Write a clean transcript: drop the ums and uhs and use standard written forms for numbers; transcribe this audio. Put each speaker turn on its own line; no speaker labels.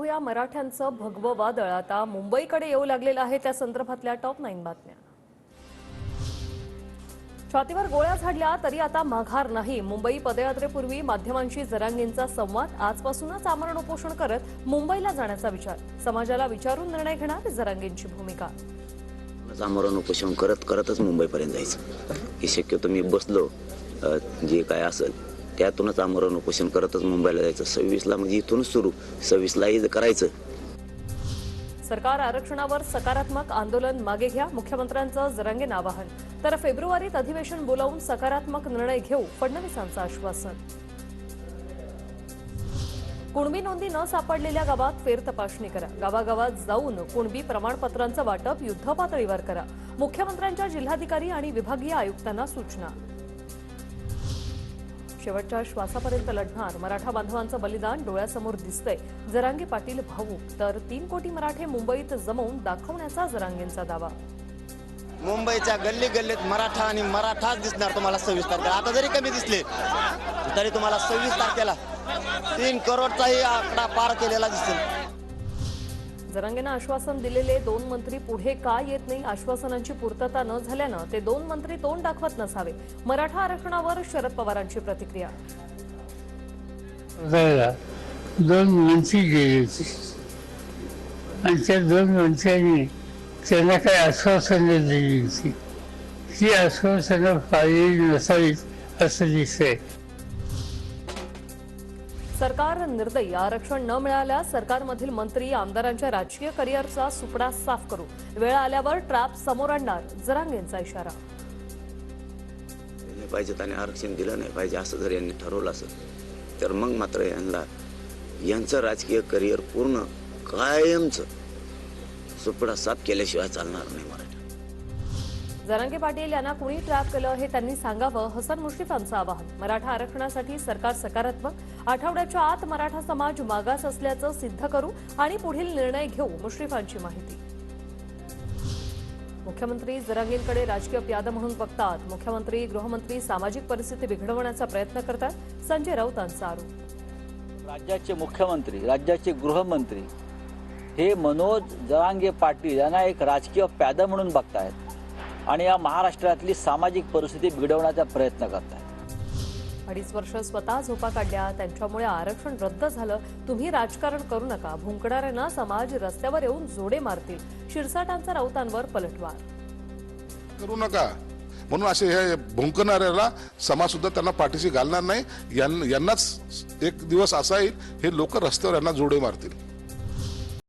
पाहूया मराठ्यांचं भगवं वादळ आता मुंबईकडे येऊ लागलेलं आहे त्या संदर्भातल्या टॉप 9 बातम्या। छातीवर गोळ्या झाडल्या तरी आता माघार नाही। मुंबई पदयात्रेपूर्वी माध्यमांशी जरांगेंचा संवाद। आजपासूनच आमरण उपोषण करत मुंबईला जाण्याचा विचार। समाजाला विचारून निर्णय घेणार जरांगेंची भूमिका।
आमरण उपोषण करतच मुंबईपर्यंत जायचं हे शक्यतो मी बसलो जे काय असेल त्यातूनच आमरण उपोषण करतच मुंबईला जायचं। 26ला म्हणजे इथूनच सुरू 26लाही करायचं।
सरकार आरक्षणावर सकारात्मक आंदोलन मागे घ्या मुख्यमंत्र्यांचं जरांगेंना आवाहन। तर फेब्रुवारीत अधिवेशन बोलावून सकारात्मक निर्णय घेऊ फडणवीसांचं आश्वासन। कुणबी नोंदी न सापडलेल्या गावात फेरतपासणी करा। गावागावात जाऊन कुणबी प्रमाणपत्रांचं वाटप युद्धपातळीवर करा। मुख्यमंत्र्यांच्या जिल्हाधिकारी आणि विभागीय आयुक्तांना सूचना। शेवटच्या श्वासापर्यंत लढणार मराठा बांधवांचं बलिदान डोळ्यासमोर दिसतंय। जरांगे पाटील भावूक तर 3 कोटी मराठे मुंबईत जमवून दाखवण्याचा जरांगेंचा दावा।
मुंबईच्या गल्ली गल्लीत मराठा आणि मराठाच दिसणार तुम्हाला 26 तारखेला। आता जरी कमी दिसले तरी तुम्हाला 26 तारखेला 3 करोडचाही आकडा पार केलेला दिसेल।
जरांगेंना आश्वासन दिलेले 2 मंत्री पुढे का येत नाही? आश्वासनांची पूर्तता न झाल्यानं ते 2 मंत्री तोंड दाखवत नसावे। मराठा आरक्षणावर शरद पवारांची प्रतिक्रिया।
2 मंत्री गेले होते आणि त्या 2 मंत्र्यांनी त्यांना काही आश्वासनं दिली होती। ती आश्वासनं पाळलेली नसावीत असं दिसतंय।
सरकार निर्दयी। आरक्षण न मिळाल्यास सरकारमधील मंत्री आमदारांच्या राजकीय करिअरचा सुपडा साफ करू। वेळ आल्यावर ट्रॅप समोर आणणार जरांगेंचा इशारा।
पाहिजे त्याने आरक्षण दिलं नाही पाहिजे असं जर यांनी ठरवलं असेल तर मग मात्र यांचं राजकीय करिअर पूर्ण कायमचं सुपडा साफ केल्याशिवाय चालणार नाही। मराठा
जरांगे पाटील यांना कुणी ट्रॅप केलं हे त्यांनी सांगावं हसन मुश्रीफांचं आवाहन। मराठा आरक्षणासाठी सरकार सकारात्मक। आठवड्याच्या आत मराठा समाज मागास असल्याचं सिद्ध करू आणि पुढील निर्णय घेऊ मुश्रीफांची माहिती। मुख्यमंत्री जरांगेंकडे राजकीय प्यादा म्हणून बघतात। मुख्यमंत्री गृहमंत्री सामाजिक परिस्थिती बिघडवण्याचा प्रयत्न करतात संजय राऊतांचा आरोप।
राज्याचे मुख्यमंत्री राज्याचे गृहमंत्री हे मनोज जरांगे पाटील यांना एक राजकीय प्यादा म्हणून बघतायत आणि या महाराष्ट्रातली सामाजिक परिस्थिती बिघडवण्याचा प्रयत्न करतायत।
2.5 वर्ष स्वतः झोपा काढल्या त्यांच्यामुळे आरक्षण रद्द झालं। तुम्ही राजकारण करू नका। भुंकणाऱ्यांना समाज रस्त्यावर येऊन जोडे मारतील। शिरसाटांचा राऊतांवर पलटवार।
करू नका म्हणून असे हे भुंकणाऱ्याला समाज सुद्धा त्यांना पाठीशी घालणार नाही। यांनाच एक दिवस असा येईल हे लोक रस्त्यावर यांना जोडे मारतील।